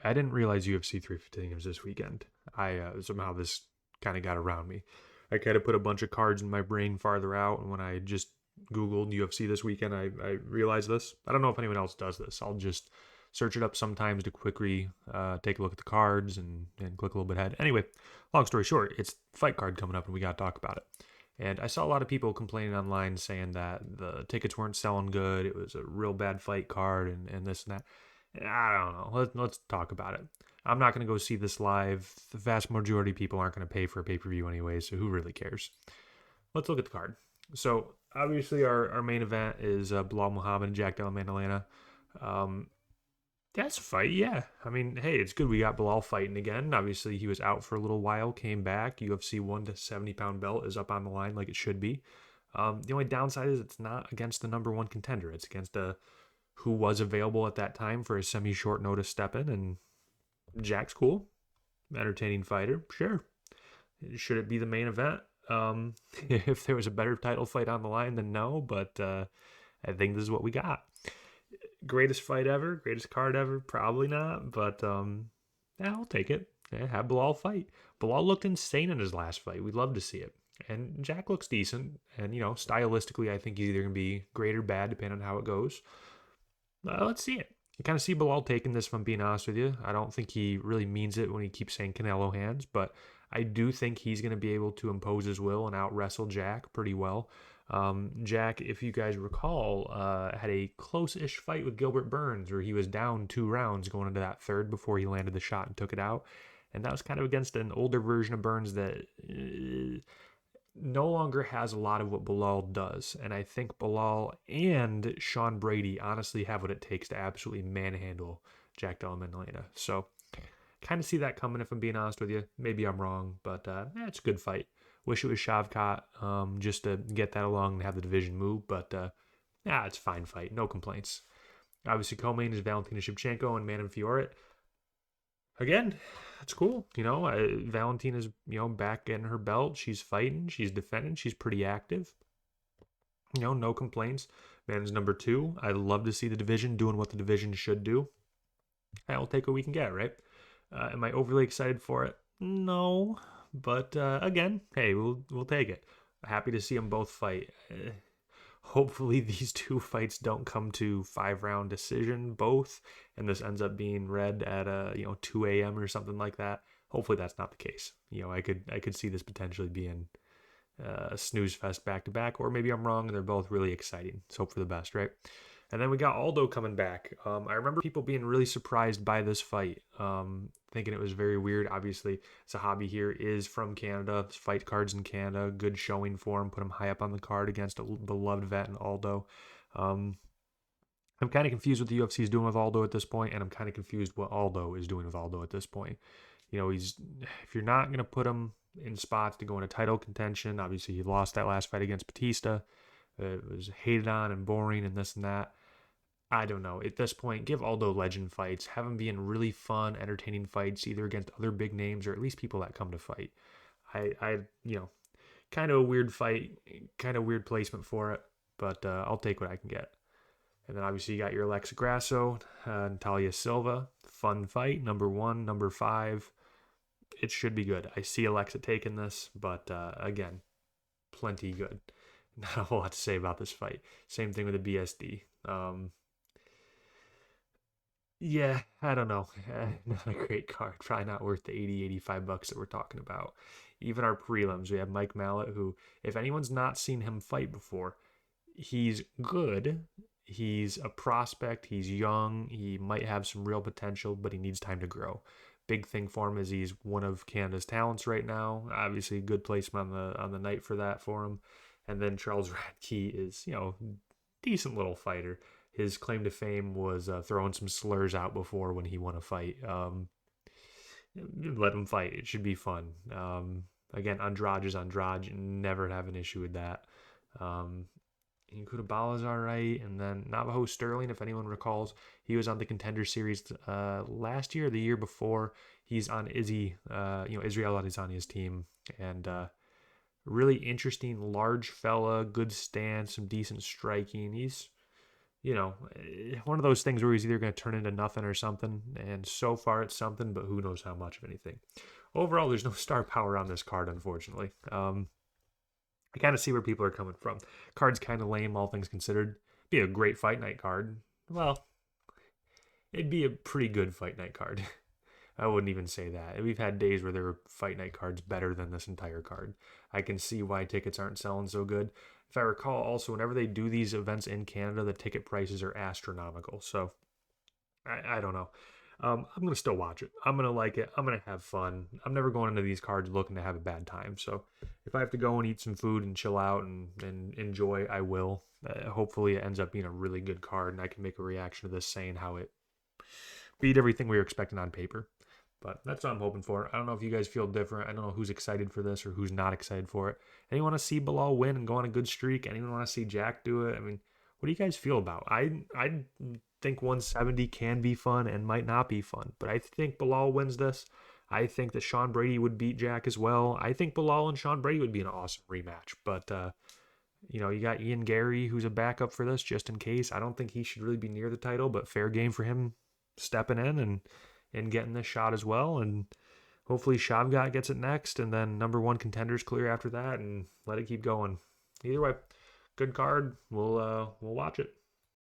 I didn't realize UFC 315 was this weekend. I somehow this kind of got around me. I kind of put a bunch of cards in my brain farther out, and when I just Googled UFC this weekend, I realized this. I don't know if anyone else does this. I'll just search it up sometimes to quickly take a look at the cards and click a little bit ahead. Anyway, long story short, it's fight card coming up, and we got to talk about it. And I saw a lot of people complaining online saying that the tickets weren't selling good. It was a real bad fight card and this and that. I don't know. Let's talk about it. I'm not going to go see this live. The vast majority of people aren't going to pay for a pay per view anyway, so who really cares? Let's look at the card. So, obviously, our main event is Bilal Muhammad and Jack Della Maddalena. Um, that's a fight, yeah. I mean, hey, it's good we got Bilal fighting again. Obviously, he was out for a little while, came back. UFC 1 to 70 pound belt is up on the line like it should be. The only downside is it's not against the number one contender. It's against a who was available at that time for a semi-short notice step in, and Jack's cool, entertaining fighter, sure. Should it be the main event? If there was a better title fight on the line, then no. But I think this is what we got. Greatest fight ever, greatest card ever, probably not. But yeah, I'll take it. Yeah, have Bilal fight. Bilal looked insane in his last fight. We'd love to see it. And Jack looks decent. And, stylistically, I think he's either going to be great or bad, depending on how it goes. Let's see it. I kind of see Bilal taking this, if I'm being honest with you. I don't think he really means it when he keeps saying Canelo hands, but I do think he's going to be able to impose his will and out wrestle Jack pretty well. Jack, if you guys recall, had a close-ish fight with Gilbert Burns where he was down 2 rounds going into that third before he landed the shot and took it out. And that was kind of against an older version of Burns that no longer has a lot of what Bilal does. And I think Bilal and Sean Brady honestly have what it takes to absolutely manhandle Jack Della Maddalena. So kind of see that coming, if I'm being honest with you. Maybe I'm wrong, but it's a good fight. Wish it was Shavkat just to get that along and have the division move, but it's a fine fight. No complaints. Obviously, co-main is Valentina Shevchenko and Manon Fiorot. Again, that's cool. Valentina's, back getting her belt. She's fighting. She's defending. She's pretty active. No complaints. Man's number 2. I love to see the division doing what the division should do. I'll take what we can get, right? Am I overly excited for it? No. But again, hey, we'll take it. Happy to see them both fight. Hopefully these two fights don't come to 5-round decision both, and this ends up being read at 2 a.m. or something like that. Hopefully that's not the case. I could see this potentially being a snooze fest back to back, or maybe I'm wrong and they're both really exciting. Let's hope for the best, right? And then we got Aldo coming back. I remember people being really surprised by this fight, thinking it was very weird. Obviously, Sahabi here is from Canada. Fight cards in Canada. Good showing for him. Put him high up on the card against a beloved vet in Aldo. I'm kind of confused what the UFC is doing with Aldo at this point, and I'm kind of confused what Aldo is doing with Aldo at this point. If you're not going to put him in spots to go into title contention, obviously he lost that last fight against Batista. It was hated on and boring and this and that. I don't know. At this point, give Aldo legend fights. Have him be in really fun, entertaining fights, either against other big names or at least people that come to fight. Kind of a weird fight, kind of weird placement for it, but I'll take what I can get. And then obviously you got your Alexa Grasso, Natalia Silva. Fun fight. Number 1, number 5. It should be good. I see Alexa taking this, but again, plenty good. Not a whole lot to say about this fight. Same thing with the BSD. Yeah, I don't know. Not a great card. Probably not worth the $80-$85 that we're talking about. Even our prelims, we have Mike Mallet, who, if anyone's not seen him fight before, he's good. He's a prospect. He's young. He might have some real potential, but he needs time to grow. Big thing for him is he's one of Canada's talents right now. Obviously, good placement on the night for that for him. And then Charles Radke is, decent little fighter. His claim to fame was throwing some slurs out before when he won a fight. Let him fight. It should be fun. Again, Andrade is Andrade. Never have an issue with that. Kudabala's all right. And then Navajo Sterling, if anyone recalls, he was on the Contender Series last year or the year before. He's on Izzy, Israel Adesanya's team. And really interesting, large fella, good stance, some decent striking. He's one of those things where he's either going to turn into nothing or something. And so far it's something, but who knows how much of anything. Overall, there's no star power on this card, unfortunately. I kind of see where people are coming from. Card's kind of lame, all things considered. Be a great fight night card. Well, it'd be a pretty good fight night card. I wouldn't even say that. We've had days where there were fight night cards better than this entire card. I can see why tickets aren't selling so good. If I recall, also, whenever they do these events in Canada, the ticket prices are astronomical. So, I don't know. I'm going to still watch it. I'm going to like it. I'm going to have fun. I'm never going into these cards looking to have a bad time. So, if I have to go and eat some food and chill out and enjoy, I will. Hopefully, it ends up being a really good card, and I can make a reaction to this saying how it beat everything we were expecting on paper. But that's what I'm hoping for. I don't know if you guys feel different. I don't know who's excited for this or who's not excited for it. Anyone want to see Bilal win and go on a good streak? Anyone want to see Jack do it? I mean, what do you guys feel about? I think 170 can be fun and might not be fun, but I think Bilal wins this. I think that Sean Brady would beat Jack as well. I think Bilal and Sean Brady would be an awesome rematch. But you got Ian Gary, who's a backup for this, just in case. I don't think he should really be near the title, but fair game for him stepping in and getting this shot as well. And hopefully Shavkat gets it next, and then number one contenders clear after that, and let it keep going. Either way, good card. We'll watch it.